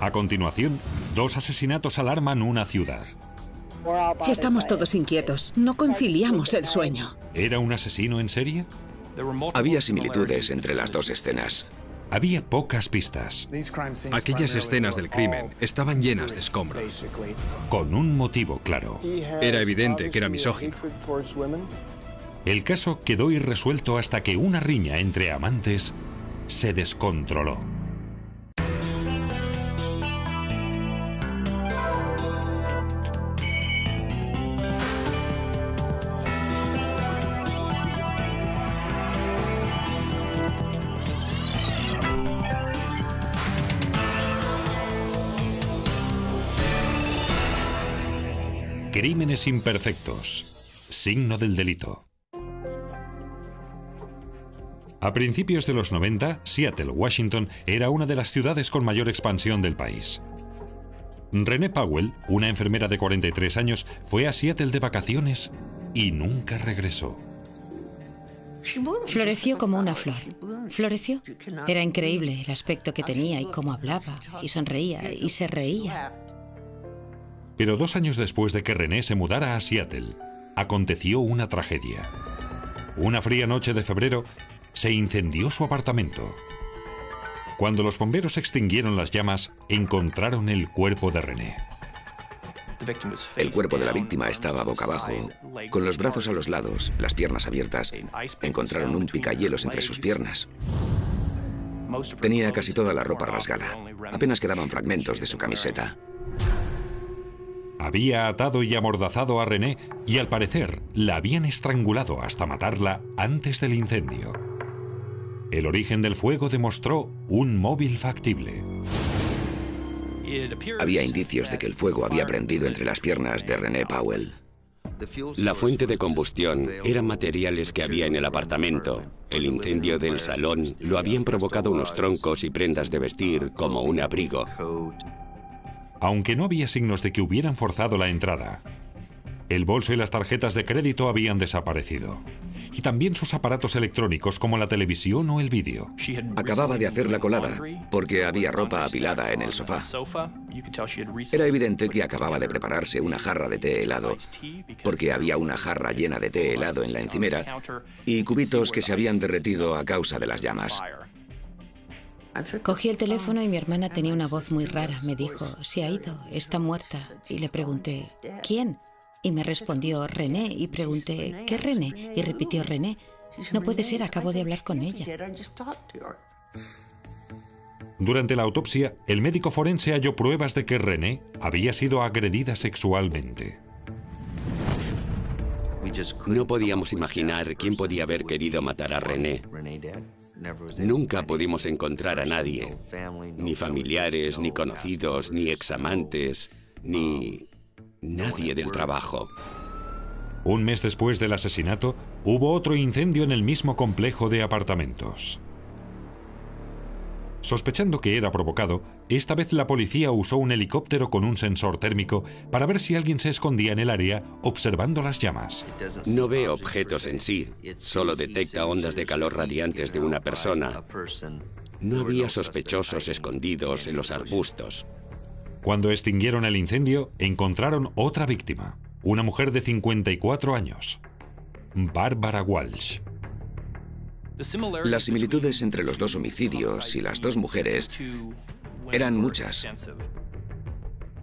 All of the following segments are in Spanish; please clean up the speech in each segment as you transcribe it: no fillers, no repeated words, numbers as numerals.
A continuación, dos asesinatos alarman una ciudad. Estamos todos inquietos. No conciliamos el sueño. ¿Era un asesino en serie? Había similitudes entre las dos escenas. Había pocas pistas. Aquellas escenas del crimen estaban llenas de escombros. Con un motivo claro. Era evidente que era misógino. El caso quedó irresuelto hasta que una riña entre amantes se descontroló. Crímenes imperfectos. Signo del delito. A principios de los 90, Seattle, Washington, era una de las ciudades con mayor expansión del país. Renee Powell, una enfermera de 43 años, fue a Seattle de vacaciones y nunca regresó. Floreció como una flor. Floreció. Era increíble el aspecto que tenía y cómo hablaba, y sonreía, y se reía. Pero 2 años después de que Renee se mudara a Seattle, aconteció una tragedia. Una fría noche de febrero, se incendió su apartamento. Cuando los bomberos extinguieron las llamas, encontraron el cuerpo de Renee. El cuerpo de la víctima estaba boca abajo, con los brazos a los lados, las piernas abiertas. Encontraron un picahielos entre sus piernas. Tenía casi toda la ropa rasgada. Apenas quedaban fragmentos de su camiseta. Había atado y amordazado a Renee y al parecer la habían estrangulado hasta matarla antes del incendio. El origen del fuego demostró un móvil factible. Había indicios de que el fuego había prendido entre las piernas de Renee Powell. La fuente de combustión eran materiales que había en el apartamento. El incendio del salón lo habían provocado unos troncos y prendas de vestir como un abrigo. Aunque no había signos de que hubieran forzado la entrada, el bolso y las tarjetas de crédito habían desaparecido. Y también sus aparatos electrónicos como la televisión o el vídeo. Acababa de hacer la colada, porque había ropa apilada en el sofá. Era evidente que acababa de prepararse una jarra de té helado, porque había una jarra llena de té helado en la encimera y cubitos que se habían derretido a causa de las llamas. Cogí el teléfono y mi hermana tenía una voz muy rara. Me dijo, se ha ido, está muerta. Y le pregunté, ¿quién? Y me respondió, Renee. Y pregunté, ¿qué Renee? Y repitió, Renee. No puede ser, acabo de hablar con ella. Durante la autopsia, el médico forense halló pruebas de que Renee había sido agredida sexualmente. No podíamos imaginar quién podía haber querido matar a Renee. Nunca pudimos encontrar a nadie, ni familiares, ni conocidos, ni examantes, ni nadie del trabajo. Un mes después del asesinato, hubo otro incendio en el mismo complejo de apartamentos. Sospechando que era provocado, esta vez la policía usó un helicóptero con un sensor térmico para ver si alguien se escondía en el área observando las llamas. No ve objetos en sí, solo detecta ondas de calor radiantes de una persona. No había sospechosos escondidos en los arbustos. Cuando extinguieron el incendio, encontraron otra víctima, una mujer de 54 años, Barbara Walsh. Las similitudes entre los dos homicidios y las dos mujeres eran muchas.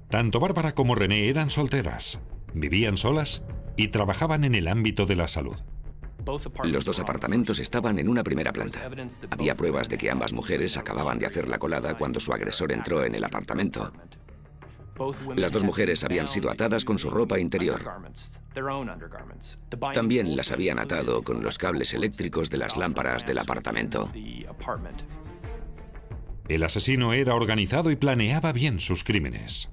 Tanto Bárbara como Renee eran solteras, vivían solas y trabajaban en el ámbito de la salud. Los dos apartamentos estaban en una primera planta. Había pruebas de que ambas mujeres acababan de hacer la colada cuando su agresor entró en el apartamento. Las dos mujeres habían sido atadas con su ropa interior. También las habían atado con los cables eléctricos de las lámparas del apartamento. El asesino era organizado y planeaba bien sus crímenes.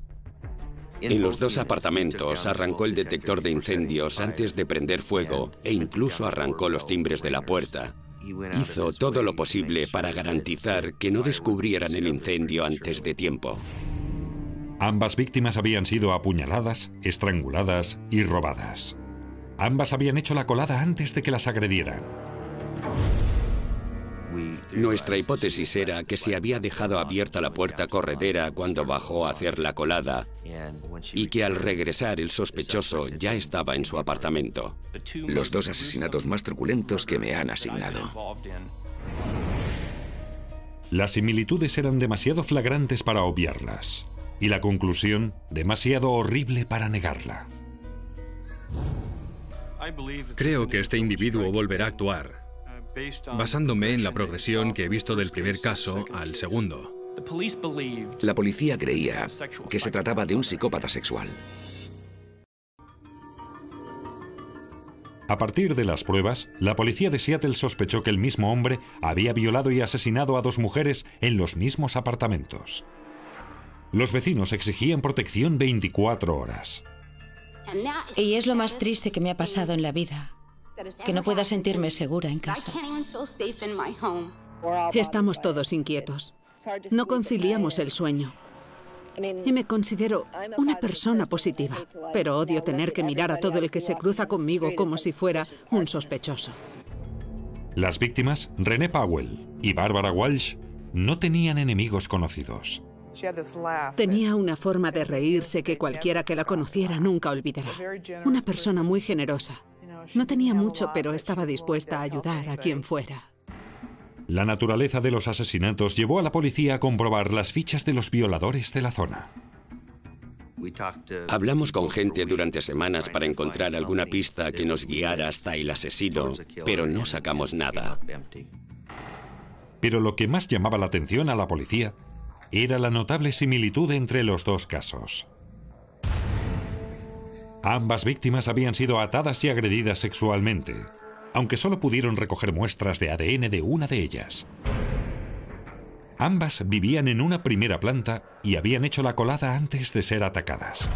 En los dos apartamentos arrancó el detector de incendios antes de prender fuego e incluso arrancó los timbres de la puerta. Hizo todo lo posible para garantizar que no descubrieran el incendio antes de tiempo. Ambas víctimas habían sido apuñaladas, estranguladas y robadas. Ambas habían hecho la colada antes de que las agredieran. Nuestra hipótesis era que se había dejado abierta la puerta corredera cuando bajó a hacer la colada y que al regresar el sospechoso ya estaba en su apartamento. Los 2 asesinatos más truculentos que me han asignado. Las similitudes eran demasiado flagrantes para obviarlas, y la conclusión demasiado horrible para negarla. Creo que este individuo volverá a actuar, basándome en la progresión que he visto del primer caso al segundo. La policía creía que se trataba de un psicópata sexual. A partir de las pruebas, la policía de Seattle sospechó que el mismo hombre había violado y asesinado a 2 mujeres en los mismos apartamentos. Los vecinos exigían protección 24 horas. Y es lo más triste que me ha pasado en la vida, que no pueda sentirme segura en casa. Estamos todos inquietos. No conciliamos el sueño. Y me considero una persona positiva, pero odio tener que mirar a todo el que se cruza conmigo como si fuera un sospechoso. Las víctimas, Renee Powell y Barbara Walsh, no tenían enemigos conocidos. Tenía una forma de reírse que cualquiera que la conociera nunca olvidará. Una persona muy generosa. No tenía mucho, pero estaba dispuesta a ayudar a quien fuera. La naturaleza de los asesinatos llevó a la policía a comprobar las fichas de los violadores de la zona. Hablamos con gente durante semanas para encontrar alguna pista que nos guiara hasta el asesino, pero no sacamos nada. Pero lo que más llamaba la atención a la policía era la notable similitud entre los 2 casos. Ambas víctimas habían sido atadas y agredidas sexualmente, aunque solo pudieron recoger muestras de ADN de una de ellas. Ambas vivían en una primera planta y habían hecho la colada antes de ser atacadas.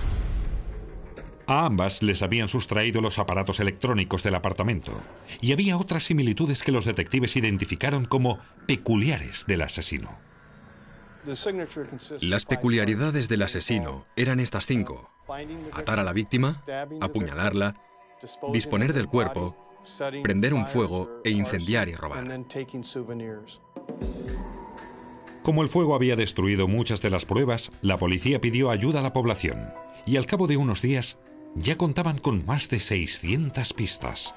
A ambas les habían sustraído los aparatos electrónicos del apartamento, y había otras similitudes que los detectives identificaron como peculiares del asesino. Las peculiaridades del asesino eran estas 5: atar a la víctima, apuñalarla, disponer del cuerpo, prender un fuego e incendiar y robar. Como el fuego había destruido muchas de las pruebas, la policía pidió ayuda a la población, y al cabo de unos días ya contaban con más de 600 pistas.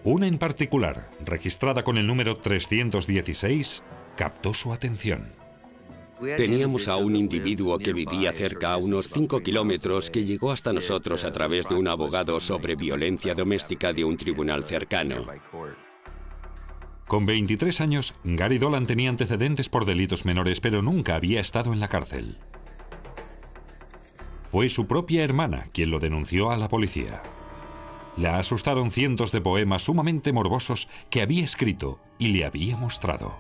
Una en particular, registrada con el número 316, captó su atención. Teníamos a un individuo que vivía cerca a unos 5 kilómetros que llegó hasta nosotros a través de un abogado sobre violencia doméstica de un tribunal cercano. Con 23 años, Gary Dolan tenía antecedentes por delitos menores, pero nunca había estado en la cárcel. Fue su propia hermana quien lo denunció a la policía. La asustaron cientos de poemas sumamente morbosos que había escrito y le había mostrado.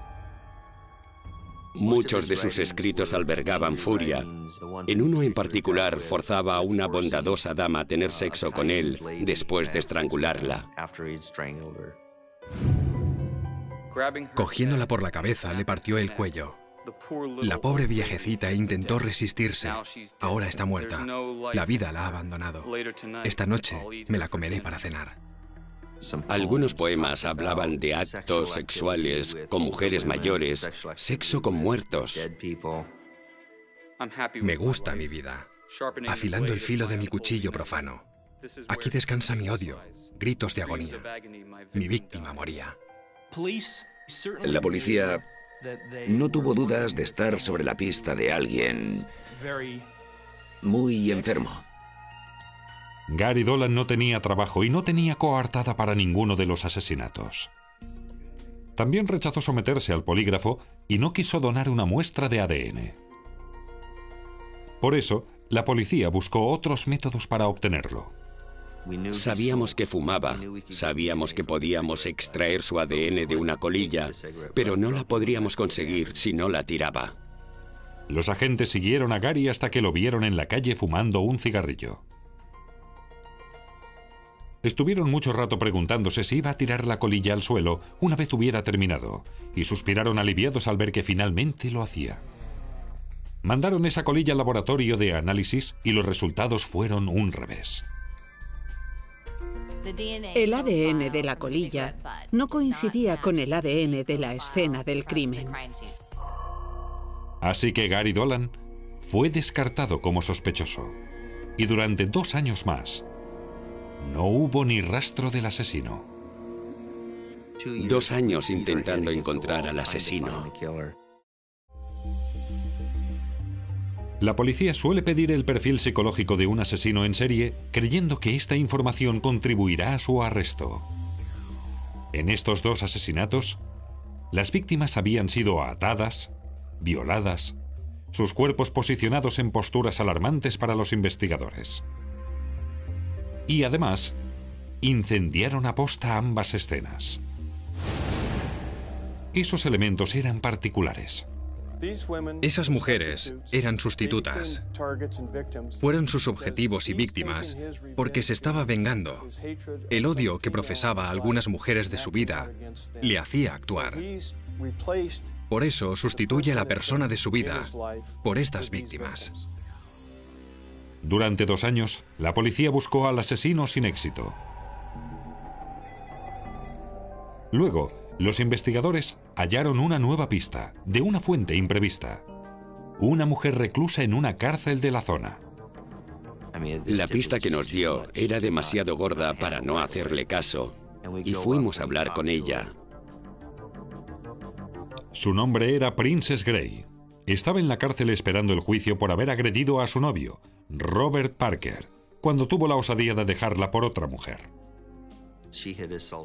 Muchos de sus escritos albergaban furia. En uno en particular forzaba a una bondadosa dama a tener sexo con él después de estrangularla. Cogiéndola por la cabeza, le partió el cuello. La pobre viejecita intentó resistirse. Ahora está muerta. La vida la ha abandonado. Esta noche me la comeré para cenar. Algunos poemas hablaban de actos sexuales con mujeres mayores, sexo con muertos. Me gusta mi vida, afilando el filo de mi cuchillo profano. Aquí descansa mi odio, gritos de agonía. Mi víctima moría. La policía no tuvo dudas de estar sobre la pista de alguien muy enfermo. Gary Dolan no tenía trabajo y no tenía coartada para ninguno de los asesinatos. También rechazó someterse al polígrafo y no quiso donar una muestra de ADN. Por eso, la policía buscó otros métodos para obtenerlo. Sabíamos que fumaba, sabíamos que podíamos extraer su ADN de una colilla, pero no la podríamos conseguir si no la tiraba. Los agentes siguieron a Gary hasta que lo vieron en la calle fumando un cigarrillo. Estuvieron mucho rato preguntándose si iba a tirar la colilla al suelo una vez hubiera terminado, y suspiraron aliviados al ver que finalmente lo hacía. Mandaron esa colilla al laboratorio de análisis y los resultados fueron un revés. El ADN de la colilla no coincidía con el ADN de la escena del crimen. Así que Gary Dolan fue descartado como sospechoso. Y durante 2 años más, no hubo ni rastro del asesino. 2 años intentando encontrar al asesino. La policía suele pedir el perfil psicológico de un asesino en serie, creyendo que esta información contribuirá a su arresto. En estos 2 asesinatos, las víctimas habían sido atadas, violadas, sus cuerpos posicionados en posturas alarmantes para los investigadores. Y además, incendiaron a posta ambas escenas. Esos elementos eran particulares. Esas mujeres eran sustitutas. Fueron sus objetivos y víctimas porque se estaba vengando. El odio que profesaba a algunas mujeres de su vida le hacía actuar. Por eso sustituye a la persona de su vida por estas víctimas. Durante 2 años, la policía buscó al asesino sin éxito. Luego, los investigadores hallaron una nueva pista de una fuente imprevista. Una mujer reclusa en una cárcel de la zona. La pista que nos dio era demasiado gorda para no hacerle caso y fuimos a hablar con ella. Su nombre era Princess Gray. Estaba en la cárcel esperando el juicio por haber agredido a su novio, Robert Parker, cuando tuvo la osadía de dejarla por otra mujer.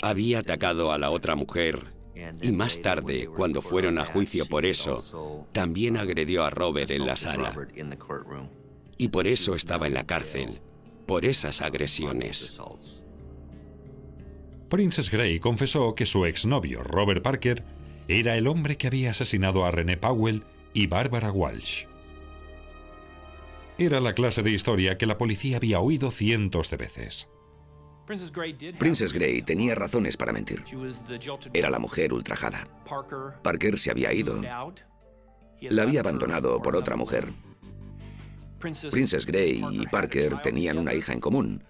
Había atacado a la otra mujer y más tarde, cuando fueron a juicio por eso, también agredió a Robert en la sala. Y por eso estaba en la cárcel, por esas agresiones. Princess Gray confesó que su exnovio, Robert Parker, era el hombre que había asesinado a Renee Powell y Barbara Walsh. Era la clase de historia que la policía había oído cientos de veces. Princess Gray tenía razones para mentir. Era la mujer ultrajada. Parker se había ido. La había abandonado por otra mujer. Princess Gray y Parker tenían una hija en común.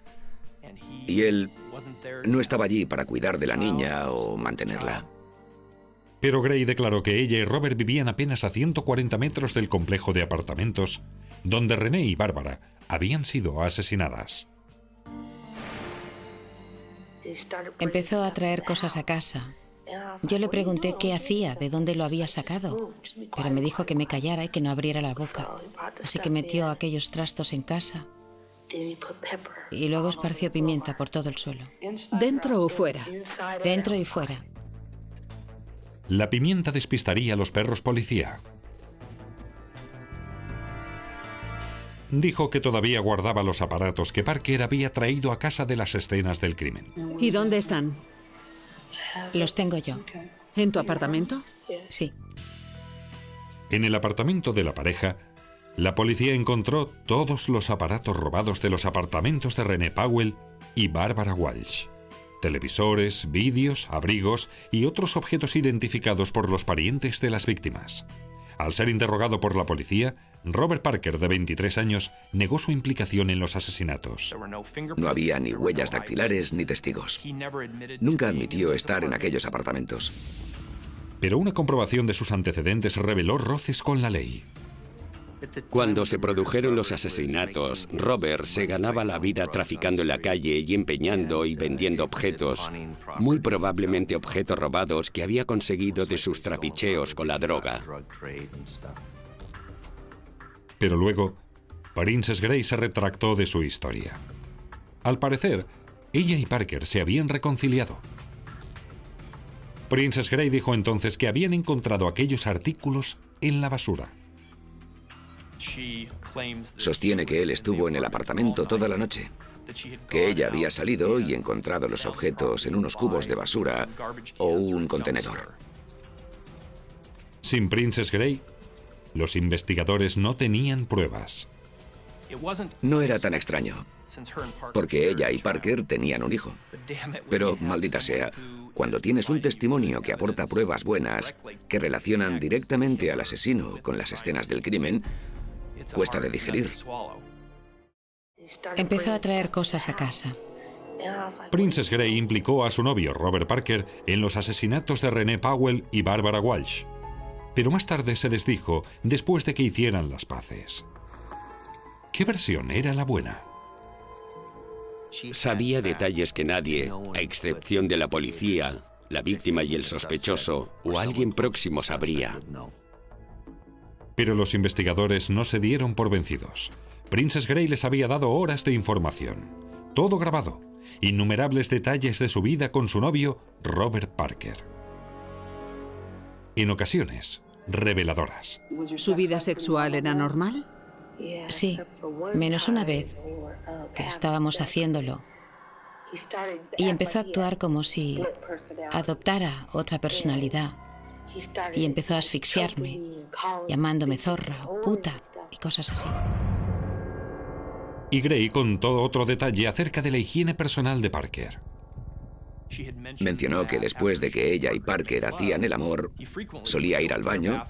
Y él no estaba allí para cuidar de la niña o mantenerla. Pero Gray declaró que ella y Robert vivían apenas a 140 metros del complejo de apartamentos donde Renee y Bárbara habían sido asesinadas. Empezó a traer cosas a casa. Yo le pregunté qué hacía, de dónde lo había sacado, pero me dijo que me callara y que no abriera la boca. Así que metió aquellos trastos en casa y luego esparció pimienta por todo el suelo. ¿Dentro o fuera? Dentro y fuera. La pimienta despistaría a los perros policía. Dijo que todavía guardaba los aparatos que Parker había traído a casa de las escenas del crimen. ¿Y dónde están? Los tengo yo. ¿En tu apartamento? Sí. En el apartamento de la pareja, la policía encontró todos los aparatos robados de los apartamentos de Renee Powell y Barbara Walsh. Televisores, vídeos, abrigos y otros objetos identificados por los parientes de las víctimas. Al ser interrogado por la policía, Robert Parker, de 23 años, negó su implicación en los asesinatos. No había ni huellas dactilares ni testigos. Nunca admitió estar en aquellos apartamentos. Pero una comprobación de sus antecedentes reveló roces con la ley. Cuando se produjeron los asesinatos, Robert se ganaba la vida traficando en la calle y empeñando y vendiendo objetos, muy probablemente objetos robados que había conseguido de sus trapicheos con la droga. Pero luego, Princess Gray se retractó de su historia. Al parecer, ella y Parker se habían reconciliado. Princess Gray dijo entonces que habían encontrado aquellos artículos en la basura. Sostiene que él estuvo en el apartamento toda la noche, que ella había salido y encontrado los objetos en unos cubos de basura o un contenedor. Sin Princess Gray, los investigadores no tenían pruebas. No era tan extraño, porque ella y Parker tenían un hijo. Pero, maldita sea, cuando tienes un testimonio que aporta pruebas buenas, que relacionan directamente al asesino con las escenas del crimen, cuesta de digerir. Empezó a traer cosas a casa. Princess Gray implicó a su novio Robert Parker en los asesinatos de Renee Powell y Barbara Walsh, pero más tarde se desdijo después de que hicieran las paces. ¿Qué versión era la buena? Sabía detalles que nadie, a excepción de la policía, la víctima y el sospechoso, o alguien próximo sabría. Pero los investigadores no se dieron por vencidos. Princess Gray les había dado horas de información. Todo grabado. Innumerables detalles de su vida con su novio, Robert Parker. En ocasiones, reveladoras. ¿Su vida sexual era normal? Sí, menos una vez que estábamos haciéndolo. Y empezó a actuar como si adoptara otra personalidad. Y empezó a asfixiarme, llamándome zorra, puta y cosas así. Y Gray contó otro detalle acerca de la higiene personal de Parker. Mencionó que después de que ella y Parker hacían el amor, solía ir al baño,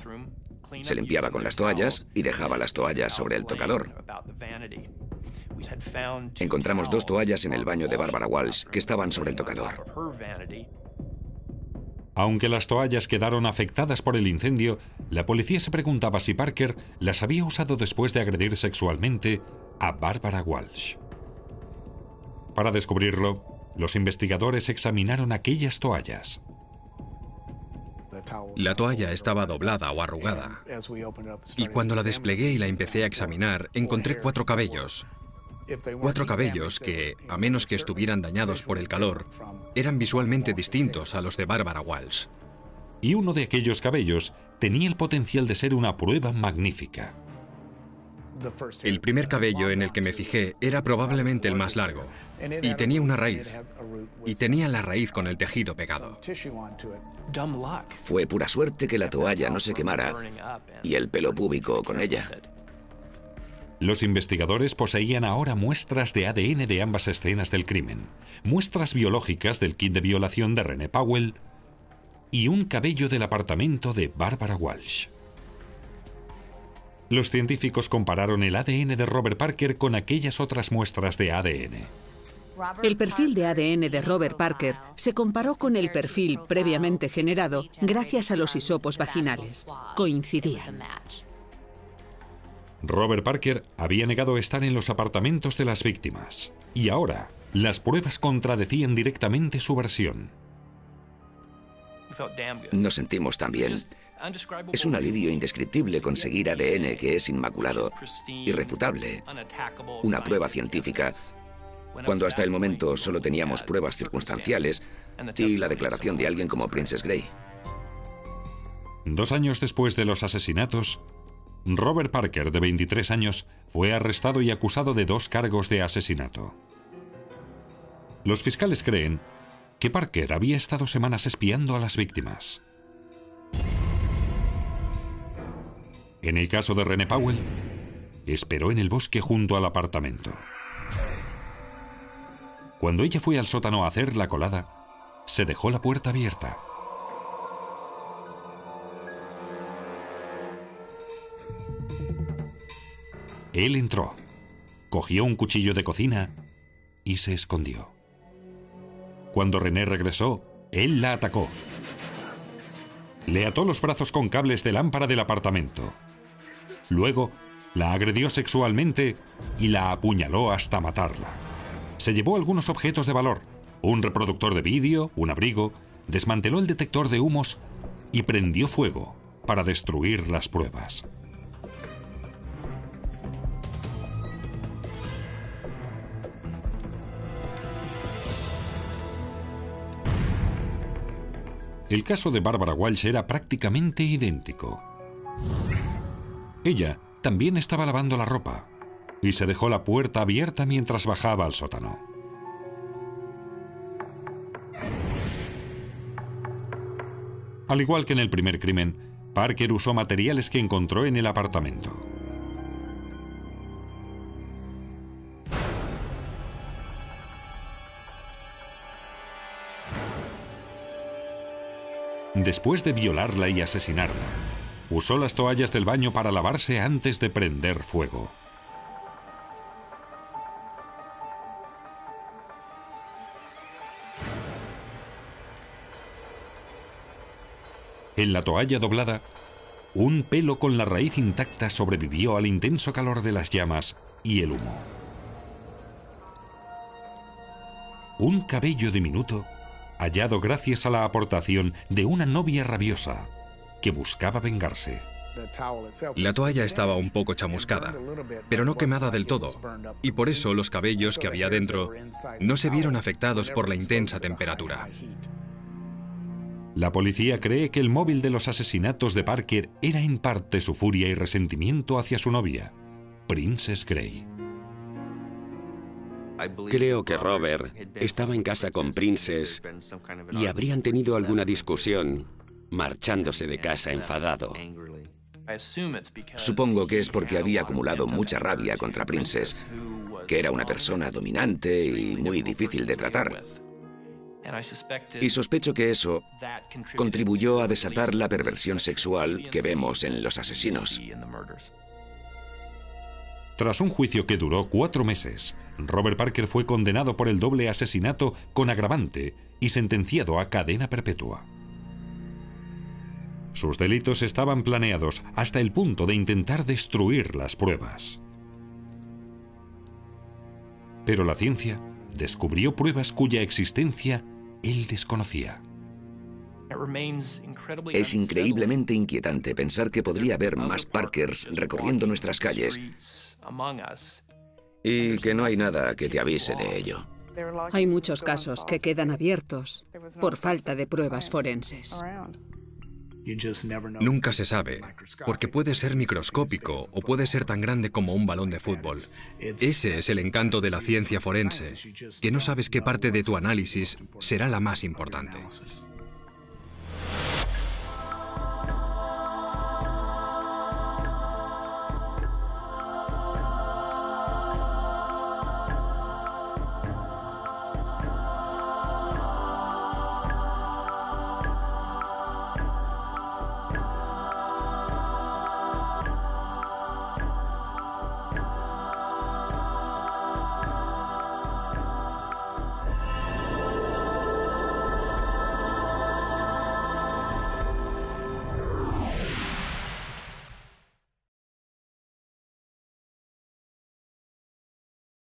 se limpiaba con las toallas y dejaba las toallas sobre el tocador. Encontramos 2 toallas en el baño de Barbara Walsh que estaban sobre el tocador. Aunque las toallas quedaron afectadas por el incendio, la policía se preguntaba si Parker las había usado después de agredir sexualmente a Barbara Walsh. Para descubrirlo, los investigadores examinaron aquellas toallas. La toalla estaba doblada o arrugada. Y cuando la desplegué y la empecé a examinar, encontré 4 cabellos. 4 cabellos que, a menos que estuvieran dañados por el calor, eran visualmente distintos a los de Barbara Walsh. Y uno de aquellos cabellos tenía el potencial de ser una prueba magnífica. El primer cabello en el que me fijé era probablemente el más largo, y tenía una raíz, y tenía la raíz con el tejido pegado. Fue pura suerte que la toalla no se quemara y el pelo púbico con ella. Los investigadores poseían ahora muestras de ADN de ambas escenas del crimen, muestras biológicas del kit de violación de Renee Powell y un cabello del apartamento de Barbara Walsh. Los científicos compararon el ADN de Robert Parker con aquellas otras muestras de ADN. El perfil de ADN de Robert Parker se comparó con el perfil previamente generado gracias a los hisopos vaginales. Coincidían. Robert Parker había negado estar en los apartamentos de las víctimas, y ahora las pruebas contradecían directamente su versión. Nos sentimos tan bien. Es un alivio indescriptible conseguir ADN que es inmaculado, irrefutable, una prueba científica, cuando hasta el momento solo teníamos pruebas circunstanciales y la declaración de alguien como Princess Gray. 2 años después de los asesinatos, Robert Parker, de 23 años, fue arrestado y acusado de 2 cargos de asesinato. Los fiscales creen que Parker había estado semanas espiando a las víctimas. En el caso de Renee Powell, esperó en el bosque junto al apartamento. Cuando ella fue al sótano a hacer la colada, se dejó la puerta abierta. Él entró, cogió un cuchillo de cocina y se escondió. Cuando Renee regresó, él la atacó. Le ató los brazos con cables de lámpara del apartamento. Luego, la agredió sexualmente y la apuñaló hasta matarla. Se llevó algunos objetos de valor, un reproductor de vídeo, un abrigo, desmanteló el detector de humos y prendió fuego para destruir las pruebas. El caso de Barbara Walsh era prácticamente idéntico. Ella también estaba lavando la ropa y se dejó la puerta abierta mientras bajaba al sótano. Al igual que en el primer crimen, Parker usó materiales que encontró en el apartamento. Después de violarla y asesinarla, usó las toallas del baño para lavarse antes de prender fuego. En la toalla doblada, un pelo con la raíz intacta sobrevivió al intenso calor de las llamas y el humo. Un cabello diminuto, hallado gracias a la aportación de una novia rabiosa que buscaba vengarse. La toalla estaba un poco chamuscada, pero no quemada del todo, y por eso los cabellos que había dentro no se vieron afectados por la intensa temperatura. La policía cree que el móvil de los asesinatos de Parker era en parte su furia y resentimiento hacia su novia, Princess Gray. Creo que Robert estaba en casa con Princess y habrían tenido alguna discusión, marchándose de casa enfadado. Supongo que es porque había acumulado mucha rabia contra Princess, que era una persona dominante y muy difícil de tratar. Y sospecho que eso contribuyó a desatar la perversión sexual que vemos en los asesinos. Tras un juicio que duró 4 meses, Robert Parker fue condenado por el doble asesinato con agravante y sentenciado a cadena perpetua. Sus delitos estaban planeados hasta el punto de intentar destruir las pruebas. Pero la ciencia descubrió pruebas cuya existencia él desconocía. Es increíblemente inquietante pensar que podría haber más Parkers recorriendo nuestras calles y que no hay nada que te avise de ello. Hay muchos casos que quedan abiertos por falta de pruebas forenses. Nunca se sabe, porque puede ser microscópico o puede ser tan grande como un balón de fútbol. Ese es el encanto de la ciencia forense, que no sabes qué parte de tu análisis será la más importante.